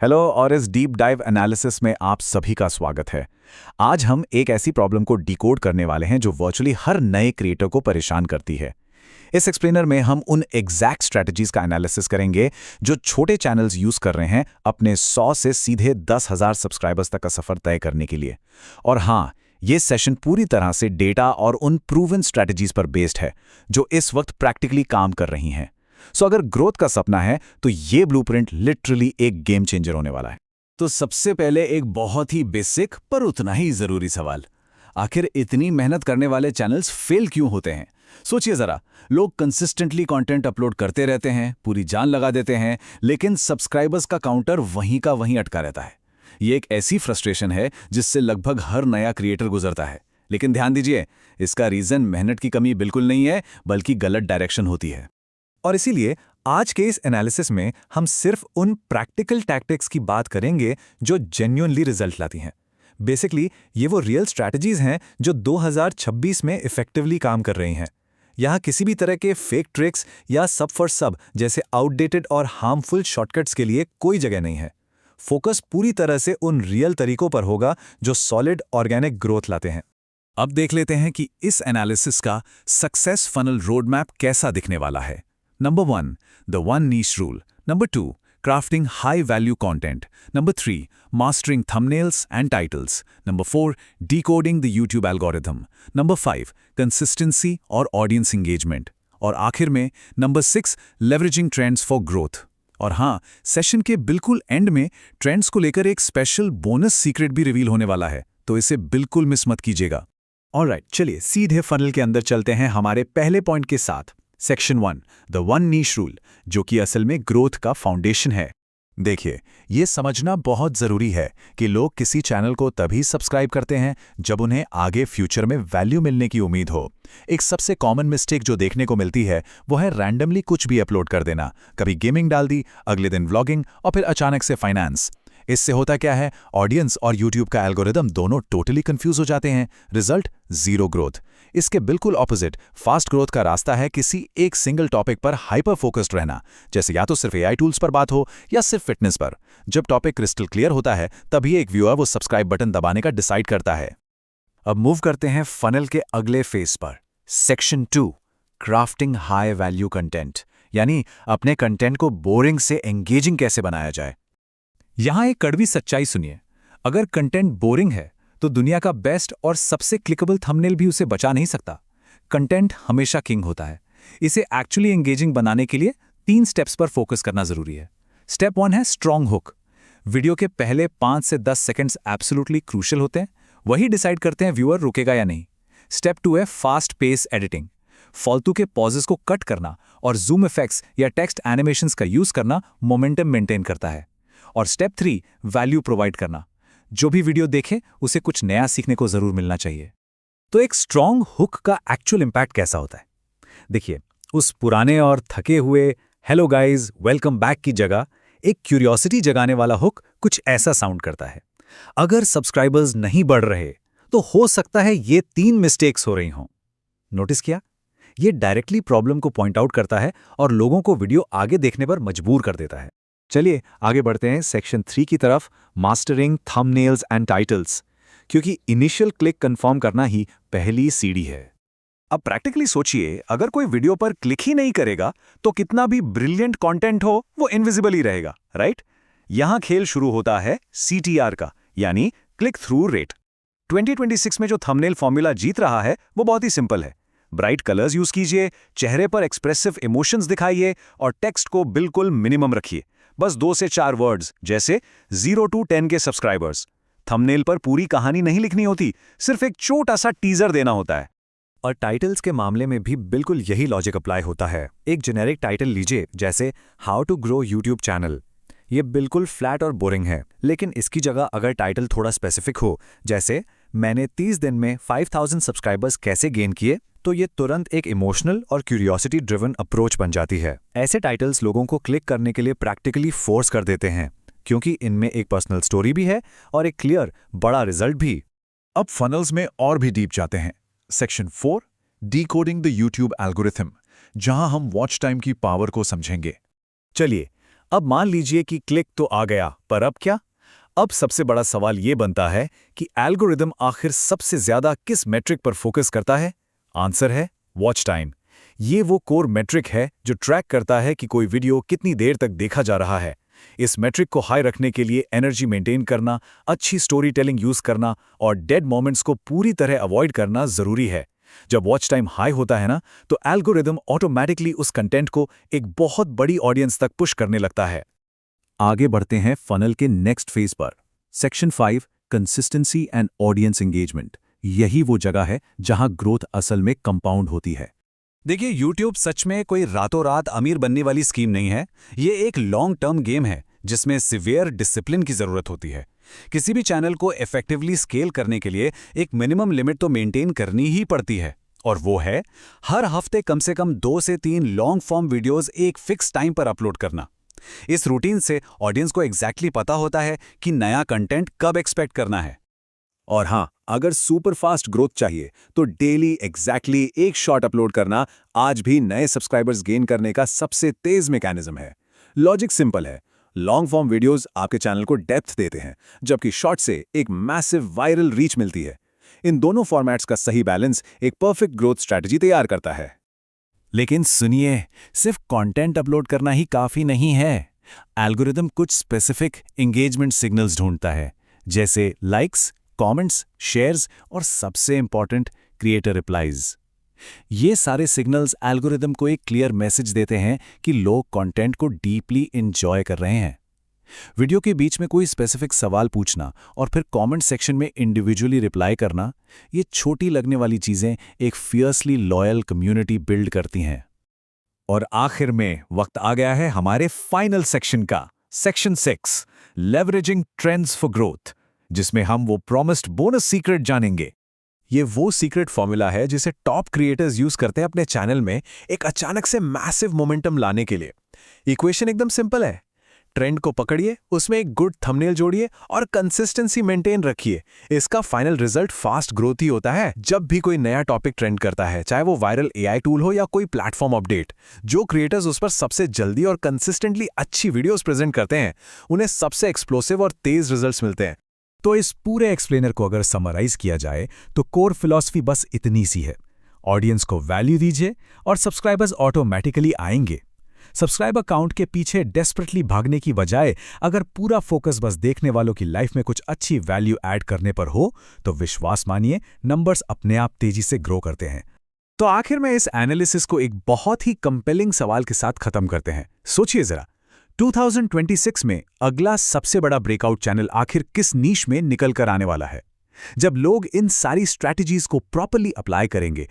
Hello और इस deep dive analysis में आप सभी का स्वागत है। आज हम एक ऐसी प्रॉब्लम को डिकोड करने वाले हैं जो वर्चुअली हर नए क्रिएटर को परेशान करती है। इस एक्सप्लेनर में हम उन एग्जैक्ट स्ट्रेटजीज का एनालिसिस करेंगे जो छोटे चैनल्स यूज कर रहे हैं अपने 100 से सीधे 10,000 सब्सक्राइबर्स तक का सफर तय करने के लिए। और हाँ, ये सेशन पूरी तरह से डेटा और उन प्रूवन स्ट्रेटजीज पर बेस्ड है जो इस वक्त प्रैक्टिकली काम कर रही हैं। सो अगर ग्रोथ का सपना है तो ये ब्लूप्रिंट लिटरली एक गेम चेंजर होने वाला है। तो सबसे पहले एक बहुत ही बेसिक पर उतना ही जरूरी सवाल, आखिर इतनी मेहनत करने वाले चैनल्स फेल क्यों होते हैं? सोचिए जरा, लोग कंसिस्टेंटली कंटेंट अपलोड करते रहते हैं, पूरी जान लगा देते हैं, लेकिन सब्सक्राइबर्स का काउंटर वहीं का वहीं अटका रहता है। ये एक ऐसी फ्रस्ट्रेशन है जिससे लगभग हर नया क्रिएटर गुजरता है। लेकिन ध्यान दीजिए, इसका रीजन मेहनत की कमी बिल्कुल नहीं है, बल्कि गलत डायरेक्शन होती है। और इसीलिए आज के इस एनालिसिस में हम सिर्फ उन प्रैक्टिकल टैक्टिक्स की बात करेंगे जो जेन्युइनली रिजल्ट लाती हैं। बेसिकली ये वो रियल स्ट्रैटेजीज हैं जो 2026 में इफेक्टिवली काम कर रही हैं। यहाँ किसी भी तरह के फेक ट्रिक्स या सब फॉर सब जैसे आउटडेटेड और हार्मफुल शॉर्टकट्स के लिए कोई जगह नहीं है। फोकस पूरी तरह से उन रियल तरीकों पर होगा जो सॉलिड ऑर्गेनिक ग्रोथ लाते हैं। अब देख लेते हैं कि इस एनालिसिस का सक्सेस फनल रोड मैप कैसा दिखने वाला है। Number 1, the one niche rule. Number 2, crafting high-value content. Number 3, mastering thumbnails and titles. Number 4, decoding the YouTube algorithm. Number 5, consistency और audience engagement. और आखिर में Number 6, leveraging trends for growth. और हाँ, सेशन के बिल्कुल एंड में ट्रेंड्स को लेकर एक स्पेशल बोनस सीक्रेट भी रिवील होने वाला है, तो इसे बिल्कुल मिस मत कीजिएगा। ऑलराइट, चलिए सीधे फनल के अंदर चलते हैं हमारे पहले पॉइंट के साथ। Section 1, the one niche rule, जो कि असल में ग्रोथ का फाउंडेशन है। देखिए, ये समझना बहुत ज़रूरी है कि लोग किसी चैनल को तभी सब्सक्राइब करते हैं जब उन्हें आगे फ्यूचर में वैल्यू मिलने की उम्मीद हो। एक सबसे कॉमन मिस्टेक जो देखने को मिलती है वो है रैंडमली कुछ भी अपलोड कर देना। कभी गेमिंग डाल दी, अगले दिन व्लॉगिंग और फिर अचानक से फाइनेंस। इससे होता क्या है, ऑडियंस और यूट्यूब का एल्गोरिदम दोनों टोटली कंफ्यूज हो जाते हैं। Result, zero growth. इसके बिल्कुल ऑपोजिट फास्ट ग्रोथ का रास्ता है किसी एक सिंगल टॉपिक पर हाइपर फोकस्ड रहना, जैसे या तो सिर्फ एआई टूल्स पर बात हो या सिर्फ फिटनेस पर। जब टॉपिक क्रिस्टल क्लियर होता है तभी एक व्यूअर वो सब्सक्राइब बटन दबाने का डिसाइड करता है। अब मूव करते हैं फनल के अगले फेज पर। Section 2, crafting high value content, यानी अपने कंटेंट को बोरिंग से एंगेजिंग कैसे बनाया जाए। यहां एक कड़वी सच्चाई सुनिए, अगर कंटेंट बोरिंग है तो दुनिया का बेस्ट और सबसे क्लिकेबल थंबनेल भी उसे बचा नहीं सकता। कंटेंट हमेशा किंग होता है। इसे एक्चुअली एंगेजिंग बनाने के लिए 3 स्टेप्स पर फोकस करना जरूरी है। स्टेप 1 है स्ट्रॉन्ग हुक। वीडियो के पहले 5 से 10 सेकंड्स एब्सोल्युटली क्रूशियल होते हैं, वही डिसाइड करते हैं व्यूअर रुकेगा या नहीं। स्टेप 2 है फास्ट पेस एडिटिंग। फालतू के पॉजेस को कट करना और जूम इफेक्ट्स या टेक्स्ट एनिमेशंस का यूज करना मोमेंटम मेंटेन करता है। और स्टेप 3, वैल्यू प्रोवाइड करना। जो भी वीडियो देखे उसे कुछ नया सीखने को जरूर मिलना चाहिए। तो एक स्ट्रॉन्ग हुक का एक्चुअल इंपैक्ट कैसा होता है? देखिए, उस पुराने और थके हुए हेलो गाइस वेलकम बैक की जगह एक क्यूरियोसिटी जगाने वाला हुक कुछ ऐसा साउंड करता है। अगर सब्सक्राइबर्स नहीं बढ़ रहे तो हो सकता है ये 3 मिस्टेक्स हो रही हों। नोटिस किया? ये डायरेक्टली प्रॉब्लम को पॉइंट आउट करता है और लोगों को वीडियो आगे देखने पर मजबूर कर देता है। चलिए आगे बढ़ते हैं सेक्शन 3 की तरफ, मास्टरिंग थंबनेल्स एंड टाइटल्स, क्योंकि इनिशियल क्लिक कंफर्म करना ही पहली सीढ़ी है। अब प्रैक्टिकली सोचिए, अगर कोई वीडियो पर क्लिक ही नहीं करेगा तो कितना भी ब्रिलियंट कंटेंट हो वो इनविजिबल ही रहेगा, राइट? यहां खेल शुरू होता है CTR का, यानी क्लिक थ्रू रेट। 2026 में जो थंबनेल फॉर्मूला जीत रहा है वो बहुत ही सिंपल है। ब्राइट कलर्स यूज कीजिए, चेहरे पर एक्सप्रेसिव इमोशंस दिखाइए और टेक्स्ट को बिल्कुल मिनिमम रखिए। बस 2 से 4 वर्ड्स, जैसे 0 to 10 के सब्सक्राइबर्स। थंबनेल पर पूरी कहानी नहीं लिखनी होती, सिर्फ एक छोटा सा टीजर देना होता है। और टाइटल्स के मामले में भी बिल्कुल यही लॉजिक अप्लाई होता है। एक जेनेरिक टाइटल लीजिए, जैसे how to grow YouTube channel. ये बिल्कुल फ्लैट और बोरिंग है, लेकिन इसकी जगह अगर टाइटल थोड़ा स्पेसिफिक हो, जैसे मैंने 30 दिन में 5000 सब्सक्राइबर्स कैसे गेन किए, तो ये तुरंत एक इमोशनल और क्यूरियोसिटी ड्रिवन अप्रोच बन जाती है। ऐसे टाइटल्स लोगों को क्लिक करने के लिए प्रैक्टिकली फोर्स कर देते हैं, क्योंकि इनमें एक पर्सनल स्टोरी भी है और एक क्लियर बड़ा रिजल्ट भी। अब फनल्स में और भी डीप जाते हैं। Section 4, decoding the YouTube algorithm, जहां हम वॉच टाइम की पावर को समझेंगे। चलिए अब मान लीजिए कि क्लिक तो आ गया, पर अब क्या? अब सबसे बड़ा सवाल ये बनता है कि एल्गोरिदम आखिर सबसे ज्यादा किस मेट्रिक पर फोकस करता है? आंसर है वॉच टाइम। ये वो कोर मेट्रिक है जो ट्रैक करता है कि कोई वीडियो कितनी देर तक देखा जा रहा है। इस मेट्रिक को हाई रखने के लिए एनर्जी मेंटेन करना, अच्छी स्टोरी टेलिंग यूज करना और डेड मोमेंट्स को पूरी तरह अवॉइड करना जरूरी है। जब वॉच टाइम हाई होता है ना, तो एल्गोरिदम ऑटोमेटिकली उस कंटेंट को एक बहुत बड़ी ऑडियंस तक पुश करने लगता है। आगे बढ़ते हैं फनल के नेक्स्ट फेज पर। Section 5, consistency and audience engagement. यही वो जगह है जहां ग्रोथ असल में कंपाउंड होती है। देखिए, YouTube सच में कोई रातों रात अमीर बनने वाली स्कीम नहीं है। ये एक लॉन्ग टर्म गेम है जिसमें सिवियर डिसिप्लिन की जरूरत होती है। किसी भी चैनल को इफेक्टिवली स्केल करने के लिए एक मिनिमम लिमिट तो मेंटेन करनी ही पड़ती है, और वो है हर हफ्ते कम से कम 2 से 3 लॉन्ग फॉर्म वीडियोस एक फिक्स टाइम पर अपलोड करना। इस रूटीन से ऑडियंस को एग्जैक्टली पता होता है कि नया कंटेंट कब एक्सपेक्ट करना है। और हाँ, अगर सुपर फास्ट ग्रोथ चाहिए तो डेली एग्जैक्टली एक शॉट अपलोड करना आज भी नए सब्सक्राइबर्स गेन करने का सबसे तेज मैकेनिज्म है। लॉजिक सिंपल है, लॉन्ग फॉर्म वीडियोस आपके चैनल को डेप्थ देते हैं, जबकि शॉर्ट से एक मैसिव वायरल रीच मिलती है। इन दोनों फॉर्मेट्स का सही बैलेंस एक परफेक्ट ग्रोथ स्ट्रैटेजी तैयार करता है। लेकिन सुनिए, सिर्फ कंटेंट अपलोड करना ही काफी नहीं है। एल्गोरिदम कुछ स्पेसिफिक एंगेजमेंट सिग्नल्स ढूंढता है, जैसे लाइक्स, कमेंट्स, शेयर्स और सबसे इंपॉर्टेंट, क्रिएटर रिप्लाईज। ये सारे सिग्नल्स एल्गोरिदम को एक क्लियर मैसेज देते हैं कि लोग कंटेंट को डीपली एंजॉय कर रहे हैं। वीडियो के बीच में कोई स्पेसिफिक सवाल पूछना और फिर कमेंट सेक्शन में इंडिविजुअली रिप्लाई करना, ये छोटी लगने वाली चीजें एक फियर्सली लॉयल कम्युनिटी बिल्ड करती हैं। और आखिर में वक्त आ गया है हमारे फाइनल सेक्शन का, section 6, leveraging trends for growth, जिसमें हम वो प्रॉमिस्ड बोनस सीक्रेट जानेंगे। ये वो सीक्रेट फॉर्मूला है जिसे टॉप क्रिएटर्स यूज करते हैं अपने चैनल में एक अचानक से मैसिव मोमेंटम लाने के लिए। इक्वेशन एकदम सिंपल है, ट्रेंड को पकड़िए, उसमें एक गुड थंबनेल जोड़िए और कंसिस्टेंसी मेंटेन रखिए। इसका फाइनल रिजल्ट फास्ट ग्रोथ ही होता है। जब भी कोई नया टॉपिक ट्रेंड करता है, चाहे वो वायरल एआई टूल हो या कोई प्लेटफॉर्म अपडेट, जो क्रिएटर्स उस पर सबसे जल्दी और कंसिस्टेंटली अच्छी वीडियोस प्रेजेंट करते हैं, उन्हें सबसे एक्सप्लोसिव और तेज रिजल्ट्स मिलते हैं। तो इस पूरे एक्सप्लेनर को अगर समराइज किया जाए तो कोर फिलॉसफी बस इतनी सी है। ऑडियंस को वैल्यू दीजिए और सब्सक्राइबर्स ऑटोमेटिकली आएंगे। सब्सक्राइबर काउंट के पीछे डेस्परेटली भागने की बजाय अगर पूरा फोकस बस देखने वालों की लाइफ में कुछ अच्छी वैल्यू ऐड करने पर हो, तो विश्वास मानिए, नंबर्स अपने आप तेजी से ग्रो करते हैं। तो आखिर में इस एनालिसिस को एक बहुत ही कंपेलिंग सवाल के साथ खत्म करते हैं। सोचिए जरा, 2026 में अगला सबसे बड़ा ब्रेकआउट चैनल आखिर किस नीश में निकल कर आने वाला है? जब लोग इन सारी स्ट्रैटेजीज को प्रॉपर्ली अप्लाई करेंगे,